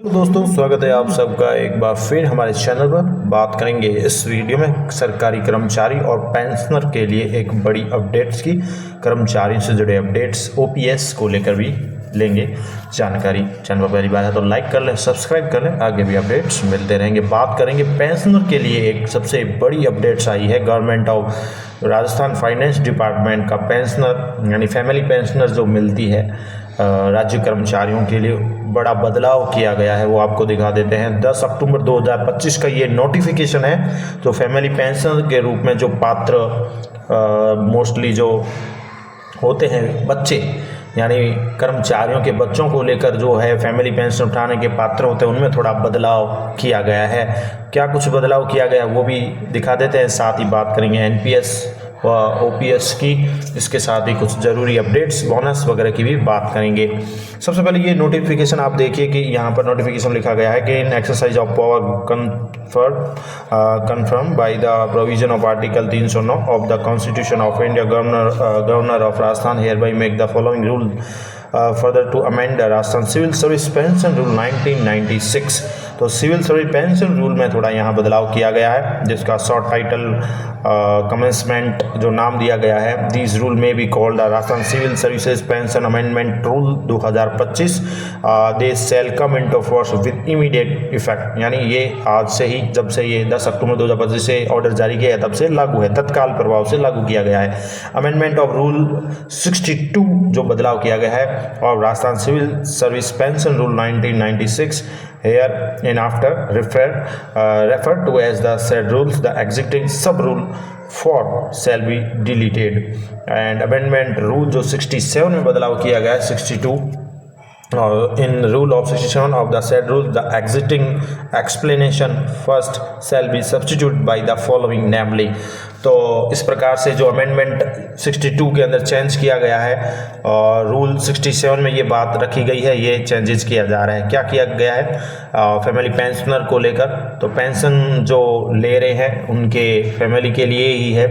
तो दोस्तों स्वागत है आप सबका एक बार फिर हमारे चैनल पर। बात करेंगे इस वीडियो में सरकारी कर्मचारी और पेंशनर के लिए एक बड़ी अपडेट्स की। कर्मचारियों से जुड़े अपडेट्स ओपीएस को लेकर भी लेंगे जानकारी। चैनल पर पहली बार है तो लाइक कर लें, सब्सक्राइब कर लें, आगे भी अपडेट्स मिलते रहेंगे। बात करेंगे पेंशनर के लिए एक सबसे बड़ी अपडेट्स आई है। Government of Rajasthan finance department का पेंशनर यानी फैमिली पेंशनर जो मिलती है राज्य कर्मचारियों के लिए बड़ा बदलाव किया गया है, वो आपको दिखा देते हैं। 10 अक्टूबर 2025 का ये नोटिफिकेशन है। तो फैमिली पेंशन के रूप में जो पात्र मोस्टली जो होते हैं बच्चे यानी कर्मचारियों के बच्चों को लेकर जो है फैमिली पेंशन उठाने के पात्र होते हैं, उनमें थोड़ा बदलाव किया गया है। क्या कुछ बदलाव किया गया वो भी दिखा देते हैं। साथ ही बात करेंगे एनपीएस व ओपीएस की, इसके साथ ही कुछ ज़रूरी अपडेट्स बोनस वगैरह की भी बात करेंगे। सबसे पहले ये नोटिफिकेशन आप देखिए कि यहाँ पर नोटिफिकेशन लिखा गया है कि in exercise of power confirmed by the provision of Article 309 of the Constitution of India, Governor of Rajasthan hereby make the following rule further to amend the Rajasthan Civil Service Pension Rule 1996। तो civil service pension rule में थोड़ा यहाँ बदलाव किया गया है, जिसका short title commencement जो नाम दिया गया है, this rule may be called the Rajasthan civil services pension amendment rule 2025। They shall come into force with immediate effect, यानी ये आज से ही, जब से ये 10 अक्टूबर 2025 से ऑर्डर जारी किया है तब से लागू है, तत्काल प्रभाव से लागू किया गया है। अमेंडमेंट ऑफ रूल 62 जो बदलाव किया गया है और Rajasthan civil service pension rule 1996 here and after referred to as the said rules, the existing sub rule 4 shall be deleted। and amendment rule जो 67 में बदलाव किया गया है 62 in rule of 67 of the said rule, the existing explanation first shall be substituted by the following, namely। तो इस प्रकार से जो अमेंडमेंट 62 के अंदर चेंज किया गया है और रूल 67 में ये बात रखी गई है, ये चेंजेस किया जा रहा है। क्या किया गया है फैमिली पेंशनर को लेकर? तो पेंशन जो ले रहे हैं उनके फैमिली के लिए ही है,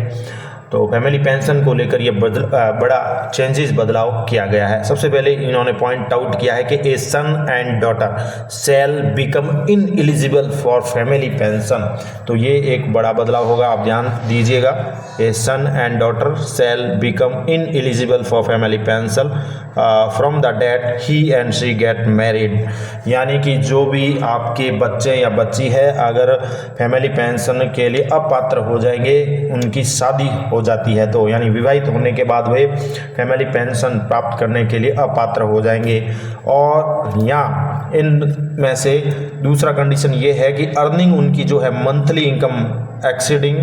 तो फैमिली पेंशन को लेकर ये बड़ा चेंजेस बदलाव किया गया है। सबसे पहले इन्होंने पॉइंट आउट किया है कि a son and daughter shall become ineligible for family pension. तो ये एक बड़ा बदलाव होगा, आप ध्यान दीजिएगा। A son and daughter shall become ineligible for family pension from the date he and she get married, यानी कि जो भी आपके बच्चे या बच्ची है अगर फैमिली पेंशन के लिए अपात्र हो जाएंगे, उनकी शादी हो जाती है, तो यानी विवाहित होने के बाद वे फैमिली पेंशन प्राप्त करने के लिए अपात्र हो जाएंगे। और यहाँ इनमें से दूसरा कंडीशन ये है कि अर्निंग उनकी जो है मंथली इनकम एक्सीडिंग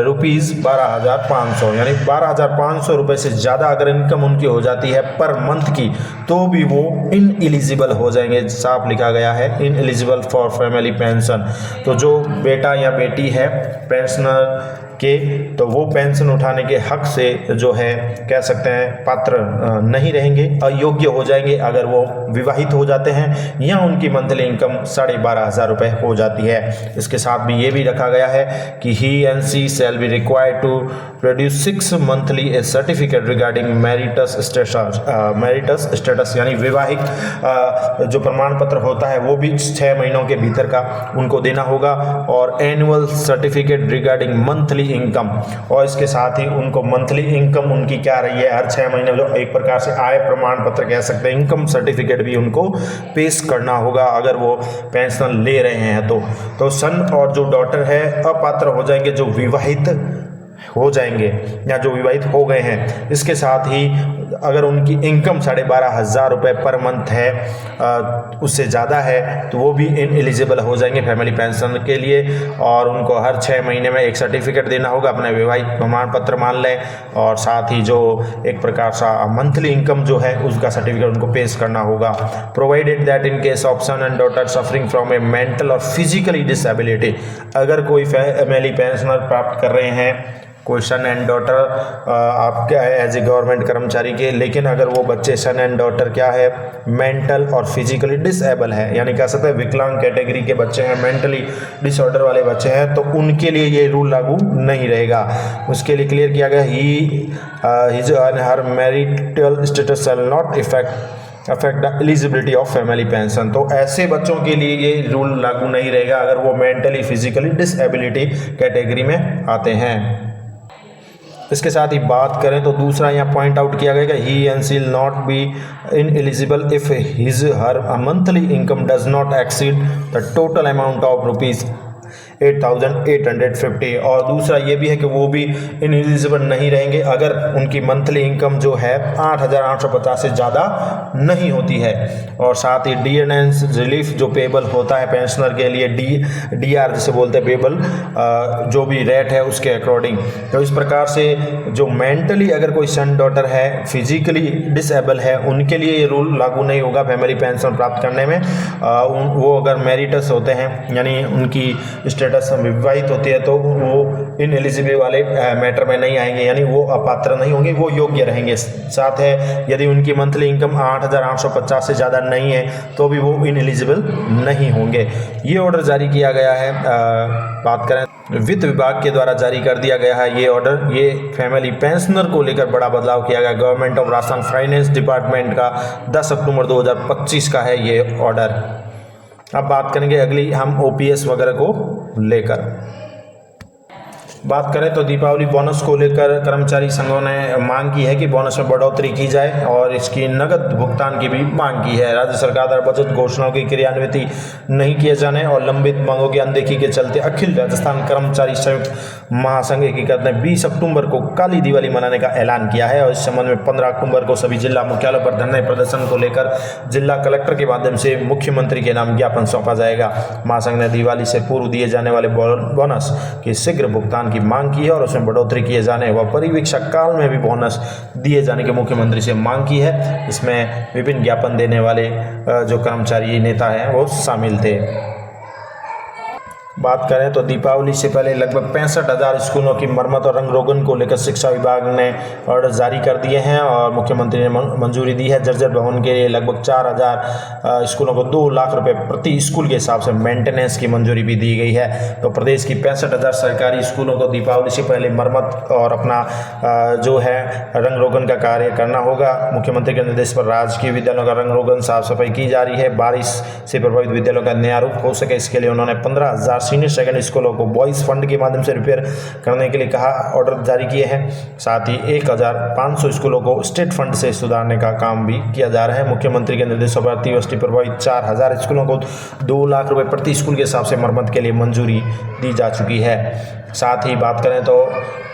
रुपीज़ 12,500, यानी 12,500 रुपये से ज़्यादा अगर इनकम उनकी हो जाती है पर मंथ की, तो भी वो इन एलिजिबल हो जाएंगे। साफ लिखा गया है in eligible for family pension. तो जो बेटा या बेटी है पेंशनर के, तो वो पेंशन उठाने के हक से जो है कह सकते हैं पात्र नहीं रहेंगे, अयोग्य हो जाएंगे अगर वो विवाहित हो जाते हैं या उनकी मंथली इनकम 12,500 रुपये हो जाती है। इसके साथ भी ये भी रखा गया है कि he and she shall be required to produce 6 monthly a certificate regarding marital status, यानी विवाहिक जो प्रमाण पत्र होता है वो भी 6 महीनों के भीतर का उनको देना होगा, और annual certificate regarding monthly income, और इसके साथ ही उनको मंथली इनकम उनकी क्या रही है हर 6 महीने, जो एक प्रकार से आय प्रमाण पत्र कह सकते हैं, इनकम सर्टिफिकेट भी उनको पेश करना होगा अगर वो पेंशन ले रहे हैं। तो सन और जो डॉटर है अपात्र हो जाएंगे जो विवाहित हो जाएंगे या जो विवाहित हो गए हैं। इसके साथ ही अगर उनकी इनकम 12,500 रुपये पर मंथ है उससे ज़्यादा है, तो वो भी इन एलिजिबल हो जाएंगे फैमिली पेंशन के लिए, और उनको हर 6 महीने में एक सर्टिफिकेट देना होगा, अपना विवाहित प्रमाण पत्र मान लें, और साथ ही जो एक प्रकार सा मंथली इनकम जो है उसका सर्टिफिकेट उनको पेश करना होगा। Provided that in case of son and daughter suffering from a mental और फिजिकली डिसेबिलिटी, अगर कोई फैमिली पेंशनर प्राप्त कर रहे हैं कोई सन एंड डॉटर आपके एज ए गवर्नमेंट कर्मचारी के, लेकिन अगर वो बच्चे सन एंड डॉटर क्या है मेंटल और फिजिकली डिसेबल है, यानी कह सकते हैं विकलांग कैटेगरी के बच्चे हैं, मेंटली डिसऑर्डर वाले बच्चे हैं, तो उनके लिए ये रूल लागू नहीं रहेगा। उसके लिए क्लियर किया गया he her marital status shall not effect affect the eligibility of family pension. तो ऐसे बच्चों के लिए ये रूल लागू नहीं रहेगा अगर वो मेंटली फिजिकली डिसेबिलिटी कैटेगरी में आते हैं। इसके साथ ही बात करें तो दूसरा यहाँ पॉइंट आउट किया गया कि he and she will not be ineligible if his her monthly income does not exceed the total amount of ₹8,850। और दूसरा ये भी है कि वो भी इनएलिजिबल नहीं रहेंगे अगर उनकी मंथली इनकम जो है 8,850 से ज़्यादा नहीं होती है। और साथ ही डीएनएस रिलीफ जो पेबल होता है पेंशनर के लिए डीआर जिसे बोलते हैं पेबल, जो भी रेट है उसके अकॉर्डिंग। तो इस प्रकार से जो मेंटली अगर कोई सन डॉटर है फिजिकली डिसेबल है उनके लिए ये रूल लागू नहीं होगा फैमिली पेंशन प्राप्त करने में। वो अगर मेरिटस होते हैं यानी उनकी स्टेटस विवाहित होती है तो वो इन एलिजिबल वाले मैटर में नहीं आएंगे, यानी वो अपात्र नहीं होंगे, वो योग्य रहेंगे। साथ है यदि उनकी मंथली इनकम 8,850 से ज़्यादा नहीं है तो भी वो इन एलिजिबल नहीं होंगे। ये ऑर्डर जारी किया गया है। बात करें वित्त विभाग के द्वारा जारी कर दिया गया है ये ऑर्डर। ये फैमिली पेंशनर को लेकर बड़ा बदलाव किया गया। Government of Rajasthan finance department का 10 अक्टूबर 2025 का है ये ऑर्डर। अब बात करेंगे अगली हम ओपीएस वगैरह को लेकर। बात करें तो दीपावली बोनस को लेकर कर्मचारी संघों ने मांग की है कि बोनस में बढ़ोतरी की जाए और इसकी नकद भुगतान की भी मांग की है। राज्य सरकार द्वारा बजट घोषणाओं की क्रियान्विति नहीं किए जाने और लंबित मांगों की अनदेखी के चलते अखिल राजस्थान कर्मचारी संयुक्त महासंघ एकीकृत ने 20 अक्टूबर को काली दिवाली मनाने का ऐलान किया है और इस संबंध में 15 अक्टूबर को सभी जिला मुख्यालयों पर धरने प्रदर्शन को लेकर जिला कलेक्टर के माध्यम से मुख्यमंत्री के नाम ज्ञापन सौंपा जाएगा। महासंघ ने दिवाली से पूर्व दिए जाने वाले बोनस के शीघ्र भुगतान की मांग की है और उसमें बढ़ोतरी किए जाने व परिवीक्षा काल में भी बोनस दिए जाने की मुख्यमंत्री से मांग की है। इसमें विभिन्न ज्ञापन देने वाले जो कर्मचारी नेता हैं वो शामिल थे। बात करें तो दीपावली से पहले लगभग 65,000 स्कूलों की मरम्मत और रंग रोगन को लेकर शिक्षा विभाग ने ऑर्डर जारी कर दिए हैं और मुख्यमंत्री ने मंजूरी दी है। जर्जर भवन के लिए लगभग 4,000 स्कूलों को 2 लाख रुपए प्रति स्कूल के हिसाब से मेंटेनेंस की मंजूरी भी दी गई है। तो प्रदेश की 65,000 सरकारी स्कूलों को दीपावली से पहले मरम्मत और अपना जो है रंग रोगन का कार्य करना होगा। मुख्यमंत्री के निर्देश पर राजकीय विद्यालयों का रंग रोगन साफ सफाई की जा रही है। बारिश से प्रभावित विद्यालयों का नया रूप हो सके इसके लिए उन्होंने 15,000 सीनियर सेकेंडरी स्कूलों को बॉयज फंड के माध्यम से रिपेयर करने के लिए कहा ऑर्डर जारी किए हैं। साथ ही 1,500 स्कूलों को स्टेट फंड से सुधारने का काम भी किया जा रहा है। मुख्यमंत्री के निर्देशों पर अतिवृष्टि प्रभावित 4,000 स्कूलों को 2 लाख रुपए प्रति स्कूल के हिसाब से मरम्मत के लिए मंजूरी दी जा चुकी है। साथ ही बात करें तो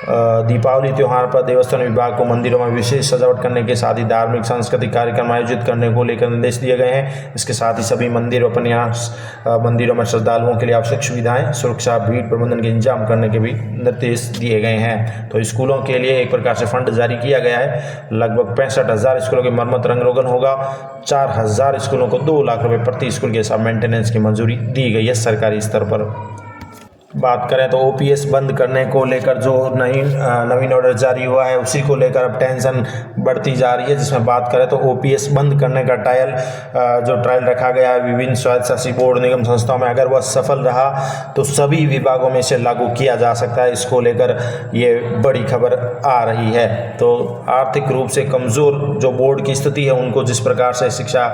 दीपावली त्यौहार पर देवस्थान विभाग को मंदिरों में विशेष सजावट करने के साथ ही धार्मिक सांस्कृतिक कार्यक्रम आयोजित करने को लेकर निर्देश दिए गए हैं। इसके साथ ही सभी मंदिर और मंदिरों में श्रद्धालुओं के लिए आवश्यक सुविधाएं, सुरक्षा, भीड़ प्रबंधन के इंतजाम करने के भी निर्देश दिए गए हैं। तो स्कूलों के लिए एक प्रकार से फंड जारी किया गया है। लगभग 65,000 स्कूलों की मरम्मत रंग रोगन होगा। 4,000 स्कूलों को 2 लाख रुपए प्रति स्कूल के हिसाब मेंटेनेंस की मंजूरी दी गई है सरकारी स्तर पर। बात करें तो ओपीएस बंद करने को लेकर जो नवीन ऑर्डर जारी हुआ है उसी को लेकर अब टेंशन बढ़ती जा रही है। जिसमें बात करें तो ओपीएस बंद करने का ट्रायल रखा गया है विभिन्न स्वायत्त शासी बोर्ड निगम संस्थाओं में। अगर वह सफल रहा तो सभी विभागों में से लागू किया जा सकता है। इसको लेकर ये बड़ी खबर आ रही है। तो आर्थिक रूप से कमज़ोर जो बोर्ड की स्थिति है उनको जिस प्रकार से शिक्षा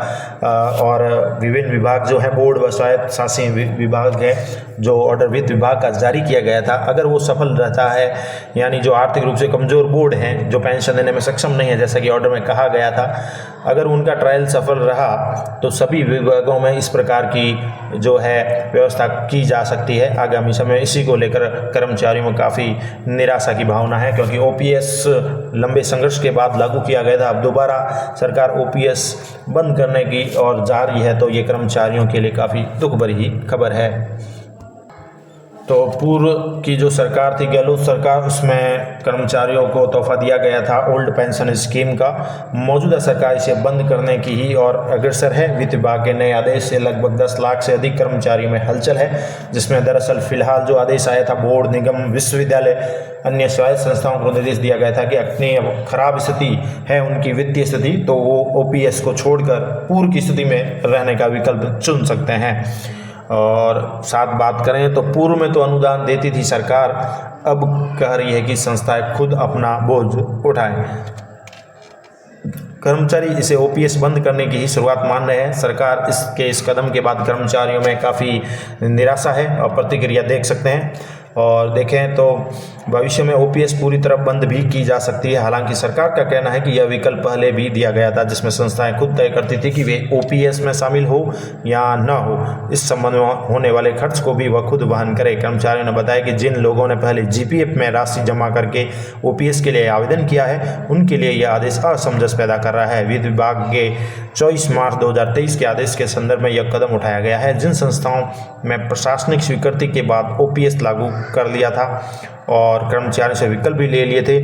और विभिन्न विभाग जो है बोर्ड व स्वायत्त शासी विभाग है जो ऑर्डर वित्त विभाग का जारी किया गया था, अगर वो सफल रहता है यानी जो आर्थिक रूप से कमजोर बोर्ड हैं जो पेंशन देने में सक्षम नहीं है जैसा कि ऑर्डर में कहा गया था, अगर उनका ट्रायल सफल रहा तो सभी विभागों में इस प्रकार की जो है व्यवस्था की जा सकती है आगामी समय। इसी को लेकर कर्मचारियों में काफ़ी निराशा की भावना है क्योंकि ओपीएस लंबे संघर्ष के बाद लागू किया गया था। अब दोबारा सरकार ओपीएस बंद करने की ओर जा रही है तो ये कर्मचारियों के लिए काफ़ी दुख भरी ही खबर है। तो पूर्व की जो सरकार थी गहलोत सरकार, उसमें कर्मचारियों को तोहफा दिया गया था ओल्ड पेंशन स्कीम का। मौजूदा सरकार इसे बंद करने की ही और अग्रसर है। वित्त विभाग के नए आदेश से लगभग 10 लाख से अधिक कर्मचारियों में हलचल है, जिसमें दरअसल फिलहाल जो आदेश आया था बोर्ड, निगम, विश्वविद्यालय, अन्य स्वायत्त संस्थाओं को निर्देश दिया गया था कि अपनी खराब स्थिति है उनकी वित्तीय स्थिति तो वो ओपीएस को छोड़कर पूर्व की स्थिति में रहने का विकल्प चुन सकते हैं। और साथ बात करें तो पूर्व में तो अनुदान देती थी सरकार, अब कह रही है कि संस्थाएं खुद अपना बोझ उठाएं। कर्मचारी इसे ओपीएस बंद करने की ही शुरुआत मान रहे हैं। सरकार इस कदम के बाद कर्मचारियों में काफ़ी निराशा है और प्रतिक्रिया देख सकते हैं। और देखें तो भविष्य में ओपीएस पूरी तरह बंद भी की जा सकती है। हालांकि सरकार का कहना है कि यह विकल्प पहले भी दिया गया था, जिसमें संस्थाएं खुद तय करती थी कि वे ओपीएस में शामिल हो या न हो। इस संबंध में होने वाले खर्च को भी वह खुद वहन करे। कर्मचारियों ने बताया कि जिन लोगों ने पहले जीपीएफ में राशि जमा करके ओपीएस के लिए आवेदन किया है, उनके लिए यह आदेश असमंजस पैदा कर रहा है। वित्त विभाग के 24 मार्च 2023 के आदेश के संदर्भ में यह कदम उठाया गया है। जिन संस्थाओं में प्रशासनिक स्वीकृति के बाद ओपीएस लागू कर लिया था और कर्मचारियों से विकल्प भी ले लिए थे,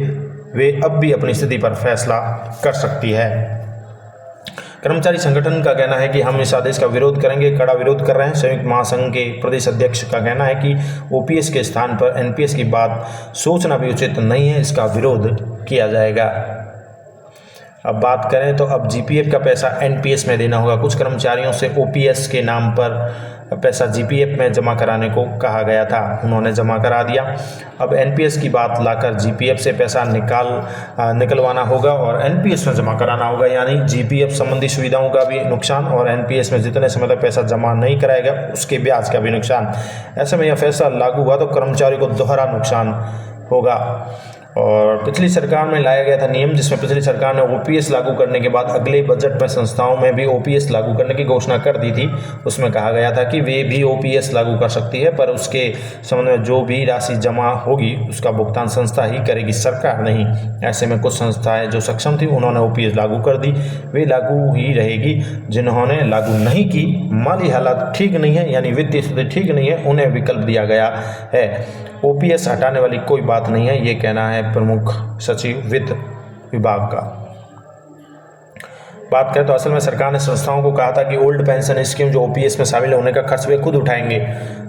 वे अब भी अपनी स्थिति पर फैसला कर सकती है। कर्मचारी संगठन का कहना है कि हम इस आदेश का विरोध करेंगे, कड़ा विरोध कर रहे हैं। संयुक्त महासंघ के प्रदेश अध्यक्ष का कहना है कि ओपीएस के स्थान पर एनपीएस की बात सोचना भी उचित नहीं है, इसका विरोध किया जाएगा। अब बात करें तो अब जीपीएफ का पैसा एनपीएस में देना होगा। कुछ कर्मचारियों से ओपीएस के नाम पर पैसा जीपीएफ में जमा कराने को कहा गया था, उन्होंने जमा करा दिया। अब एनपीएस की बात लाकर जीपीएफ से पैसा निकलवाना होगा और एनपीएस में जमा कराना होगा, यानी जीपीएफ संबंधी सुविधाओं का भी नुकसान और एनपीएस में जितने समय तक पैसा जमा नहीं कराएगा उसके ब्याज का भी नुकसान। ऐसे में यह फैसला लागू हुआ तो कर्मचारी को दोहरा नुकसान होगा। और पिछली सरकार में लाया गया था नियम, जिसमें पिछली सरकार ने ओपीएस लागू करने के बाद अगले बजट में संस्थाओं में भी ओपीएस लागू करने की घोषणा कर दी थी। उसमें कहा गया था कि वे भी ओपीएस लागू कर सकती है, पर उसके संबंध में जो भी राशि जमा होगी उसका भुगतान संस्था ही करेगी, सरकार नहीं। ऐसे में कुछ संस्थाएं जो सक्षम थी उन्होंने ओपीएस लागू कर दी, वे लागू ही रहेगी। जिन्होंने लागू नहीं की, माली हालात ठीक नहीं है यानी वित्तीय स्थिति ठीक नहीं है, उन्हें विकल्प दिया गया है। ओपीएस हटाने वाली कोई बात नहीं है, ये कहना है प्रमुख सचिव वित्त विभाग का। बात करें तो असल में सरकार ने संस्थाओं को कहा था कि ओल्ड पेंशन स्कीम जो ओपीएस में शामिल होने का खर्च वे खुद उठाएंगे,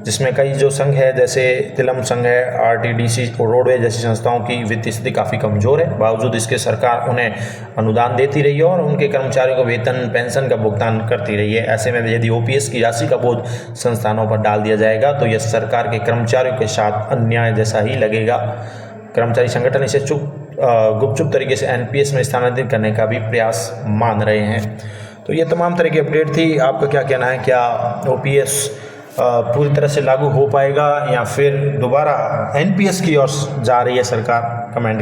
जिसमें कई जो संघ है जैसे तिलम संघ है, आरटीडीसी और रोडवेज जैसी संस्थाओं की वित्तीय स्थिति काफ़ी कमजोर है। बावजूद इसके सरकार उन्हें अनुदान देती रही है और उनके कर्मचारियों को वेतन पेंशन का भुगतान करती रही है। ऐसे में यदि ओपीएस की राशि का बोझ संस्थानों पर डाल दिया जाएगा तो यह सरकार के कर्मचारियों के साथ अन्याय जैसा ही लगेगा। कर्मचारी संगठन इसे गुपचुप तरीके से एनपीएस में स्थानांतरित करने का भी प्रयास मान रहे हैं। तो ये तमाम तरह की अपडेट थी। आपका क्या कहना है, क्या ओपीएस पूरी तरह से लागू हो पाएगा या फिर दोबारा एनपीएस की ओर जा रही है सरकार? कमेंट